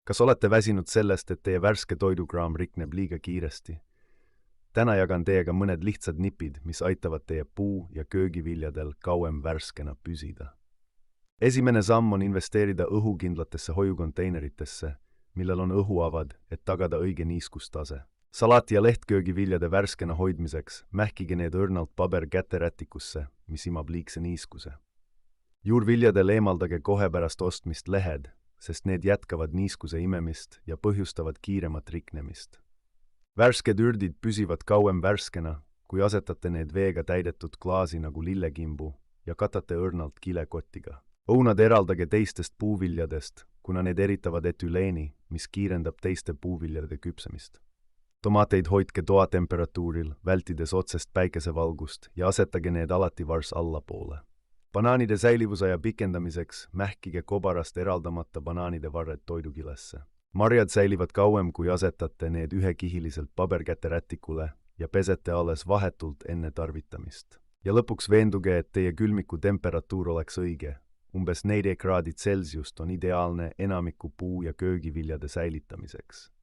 Kas olete väsinud sellest, et teie värske toidukraam rikneb liiga kiiresti? Täna jagan teiega mõned lihtsad nipid, mis aitavad teie puu- ja köögiviljadel kauem värskena püsida. Esimene samm on investeerida õhukindlatesse hoiukonteineritesse, millel on õhuavad, et tagada õige niiskustase. Salaati- ja lehtköögiviljade värskena hoidmiseks mähkige need õrnalt paberkäterätikusse, mis imab liigse niiskuse. Juurviljadel eemaldage kohe pärast ostmist lehed, sest need jätkavad niiskuse imemist ja põhjustavad kiiremat riknemist. Värsked ürdid püsivad kauem värskena, kui asetate need veega täidetud klaasi nagu lillekimbu ja katate õrnalt kilekotiga. Õunad eraldage teistest puuviljadest, kuna need eritavad etüleeni, mis kiirendab teiste puuviljade küpsemist. Tomaateid hoidke toatemperatuuril, vältides otsest päikesevalgust ja asetage need alati vars allapoole. Banaanide säilivusaja pikendamiseks mähkige kobarast eraldamata banaanide varred toidukilesse. Marjad säilivad kauem, kui asetate need ühekihiliselt paberkäterätikule ja pesete alles vahetult enne tarvitamist. Ja lõpuks veenduge, et teie külmiku temperatuur oleks õige. Umbes 4 kraadi Celsiust on ideaalne enamiku puu- ja köögiviljade säilitamiseks.